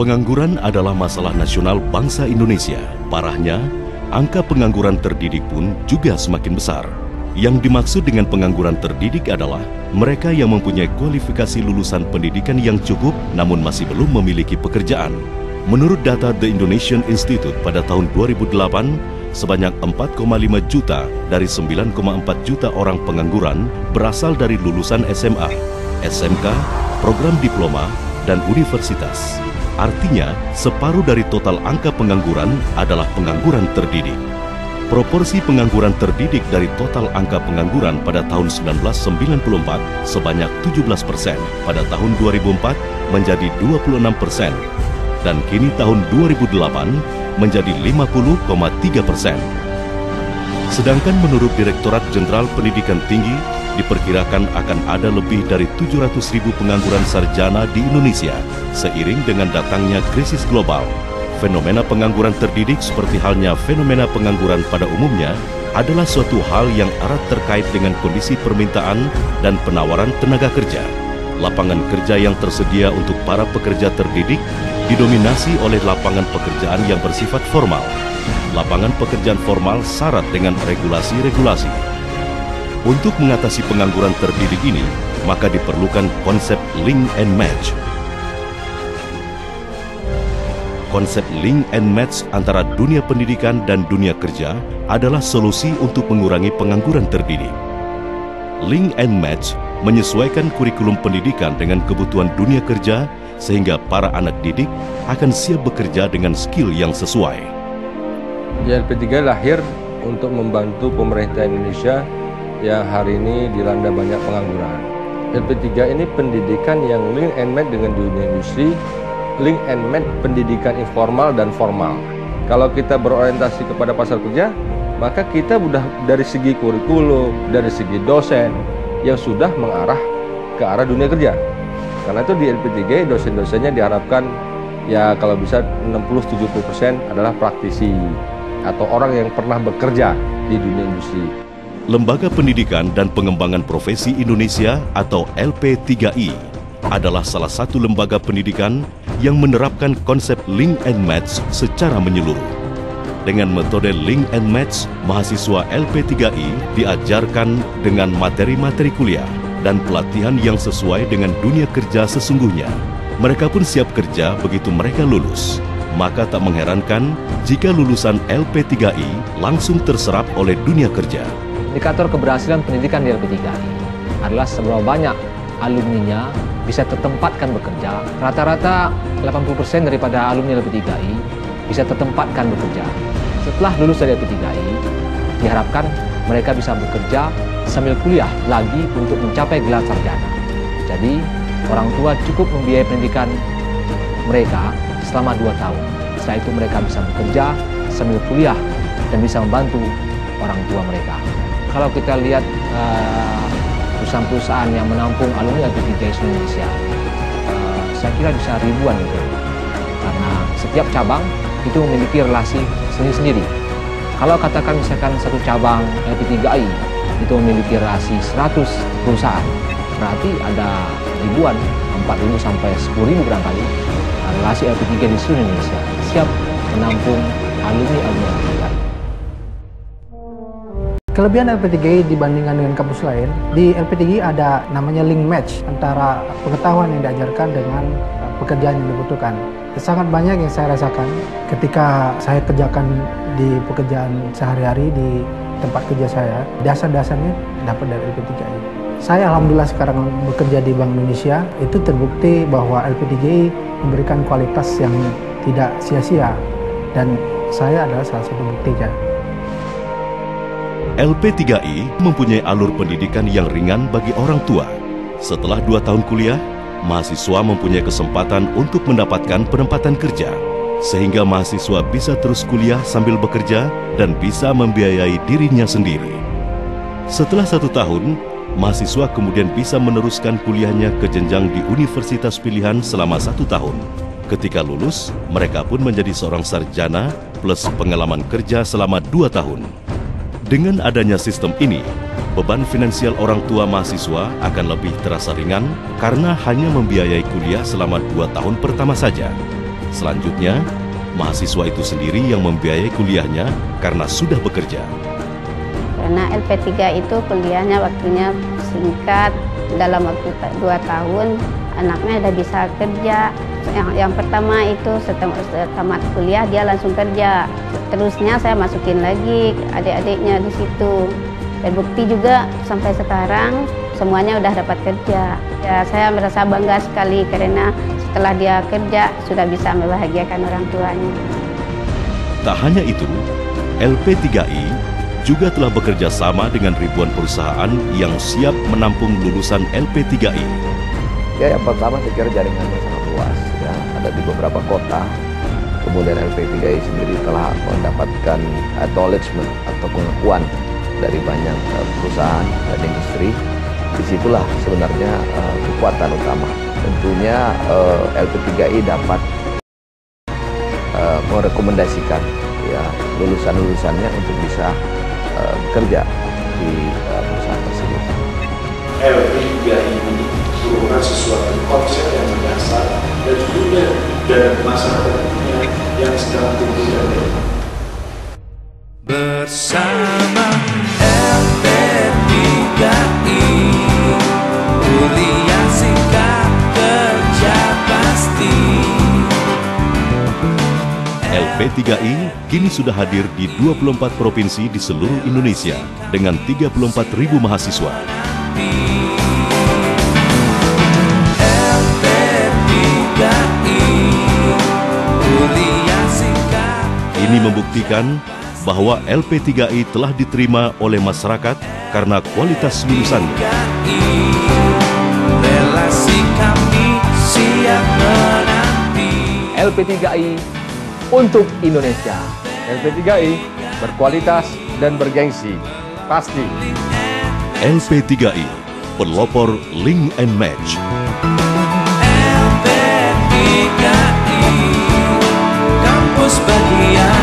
Pengangguran adalah masalah nasional bangsa Indonesia. Parahnya, angka pengangguran terdidik pun juga semakin besar. Yang dimaksud dengan pengangguran terdidik adalah mereka yang mempunyai kualifikasi lulusan pendidikan yang cukup namun masih belum memiliki pekerjaan. Menurut data The Indonesian Institute pada tahun 2008, sebanyak 4,5 juta dari 9,4 juta orang pengangguran berasal dari lulusan SMA, SMK, program diploma, dan universitas. Artinya, separuh dari total angka pengangguran adalah pengangguran terdidik. Proporsi pengangguran terdidik dari total angka pengangguran pada tahun 1994 sebanyak 17%, pada tahun 2004 menjadi 26%, dan kini tahun 2008 menjadi 50,3%. Sedangkan menurut Direktorat Jenderal Pendidikan Tinggi, diperkirakan akan ada lebih dari 700.000 pengangguran sarjana di Indonesia seiring dengan datangnya krisis global. Fenomena pengangguran terdidik seperti halnya fenomena pengangguran pada umumnya adalah suatu hal yang erat terkait dengan kondisi permintaan dan penawaran tenaga kerja. Lapangan kerja yang tersedia untuk para pekerja terdidik didominasi oleh lapangan pekerjaan yang bersifat formal. Lapangan pekerjaan formal syarat dengan regulasi-regulasi. Untuk mengatasi pengangguran terdidik ini, maka diperlukan konsep link and match. Konsep link and match antara dunia pendidikan dan dunia kerja adalah solusi untuk mengurangi pengangguran terdidik. Link and match menyesuaikan kurikulum pendidikan dengan kebutuhan dunia kerja sehingga para anak didik akan siap bekerja dengan skill yang sesuai. JLP3 lahir untuk membantu pemerintah Indonesia yang hari ini dilanda banyak pengangguran. LP3 ini pendidikan yang link and match dengan dunia industri, link and match pendidikan informal dan formal. Kalau kita berorientasi kepada pasar kerja, maka kita sudah dari segi kurikulum, dari segi dosen yang sudah mengarah ke arah dunia kerja. Karena itu di LP3 dosen-dosennya diharapkan ya kalau bisa 60-70% adalah praktisi atau orang yang pernah bekerja di dunia industri. Lembaga Pendidikan dan Pengembangan Profesi Indonesia atau LP3I adalah salah satu lembaga pendidikan yang menerapkan konsep link and match secara menyeluruh. Dengan metode link and match, mahasiswa LP3I diajarkan dengan materi-materi kuliah dan pelatihan yang sesuai dengan dunia kerja sesungguhnya. Mereka pun siap kerja begitu mereka lulus. Maka tak mengherankan jika lulusan LP3I langsung terserap oleh dunia kerja. Indikator keberhasilan pendidikan di LP3I adalah seberapa banyak alumninya bisa tertempatkan bekerja. Rata-rata 80% daripada alumni LP3I bisa tertempatkan bekerja. Setelah lulus dari LP3I, diharapkan mereka bisa bekerja sambil kuliah lagi untuk mencapai gelar sarjana. Jadi, orang tua cukup membiayai pendidikan mereka selama 2 tahun. Setelah itu mereka bisa bekerja sambil kuliah dan bisa membantu orang tua mereka. Kalau kita lihat perusahaan-perusahaan yang menampung alumni LP3I seluruh Indonesia, saya kira bisa ribuan itu. Karena setiap cabang itu memiliki relasi sendiri-sendiri. Kalau katakan misalkan satu cabang LP3I itu memiliki relasi 100 perusahaan, berarti ada ribuan, 4.000 sampai 10.000 barangkali relasi LP3I di seluruh Indonesia siap menampung alumni LP3I. Kelebihan LP3I dibandingkan dengan kampus lain, di LP3I ada namanya link match antara pengetahuan yang diajarkan dengan pekerjaan yang dibutuhkan. Sangat banyak yang saya rasakan ketika saya kerjakan di pekerjaan sehari-hari di tempat kerja saya, dasar-dasarnya dapat dari LP3I. Saya alhamdulillah sekarang bekerja di Bank Indonesia, itu terbukti bahwa LP3I memberikan kualitas yang tidak sia-sia dan saya adalah salah satu buktinya. LP3I mempunyai alur pendidikan yang ringan bagi orang tua. Setelah 2 tahun kuliah, mahasiswa mempunyai kesempatan untuk mendapatkan penempatan kerja, sehingga mahasiswa bisa terus kuliah sambil bekerja dan bisa membiayai dirinya sendiri. Setelah 1 tahun, mahasiswa kemudian bisa meneruskan kuliahnya ke jenjang di universitas pilihan selama 1 tahun. Ketika lulus, mereka pun menjadi seorang sarjana plus pengalaman kerja selama 2 tahun. Dengan adanya sistem ini, beban finansial orang tua mahasiswa akan lebih terasa ringan karena hanya membiayai kuliah selama 2 tahun pertama saja. Selanjutnya, mahasiswa itu sendiri yang membiayai kuliahnya karena sudah bekerja. Karena LP3 itu kuliahnya waktunya singkat, dalam waktu 2 tahun anaknya udah bisa kerja. Yang pertama itu setelah tamat kuliah dia langsung kerja. Terusnya saya masukin lagi adik-adiknya di situ. Terbukti juga sampai sekarang semuanya udah dapat kerja. Ya, saya merasa bangga sekali karena setelah dia kerja sudah bisa membahagiakan orang tuanya. Tak hanya itu, LP3I juga telah bekerja sama dengan ribuan perusahaan yang siap menampung lulusan LP3I. Ya, yang pertama saya kira jaringannya sangat luas, ya, ada di beberapa kota. Kemudian LP3I sendiri telah mendapatkan acknowledgement atau pengakuan dari banyak perusahaan dan industri. Disitulah sebenarnya kekuatan utama. Tentunya LP3I dapat merekomendasikan ya lulusan-lulusannya untuk bisa bekerja di perusahaan tersebut. LP3I ini merupakan sesuatu konsep yang mendasar dan juga dari masyarakatnya yang sedang tumbuh dan berkembang. Bersama LP3I, kuliah singkat kerja pasti. LP3I kini sudah hadir di 24 provinsi di seluruh Indonesia dengan 34.000 mahasiswa. Ini membuktikan bahwa LP3I telah diterima oleh masyarakat karena kualitas lulusannya. LP3I untuk Indonesia. LP3I berkualitas dan bergengsi, pasti. LP3I, pelopor link and match. LP3I, kampus bagian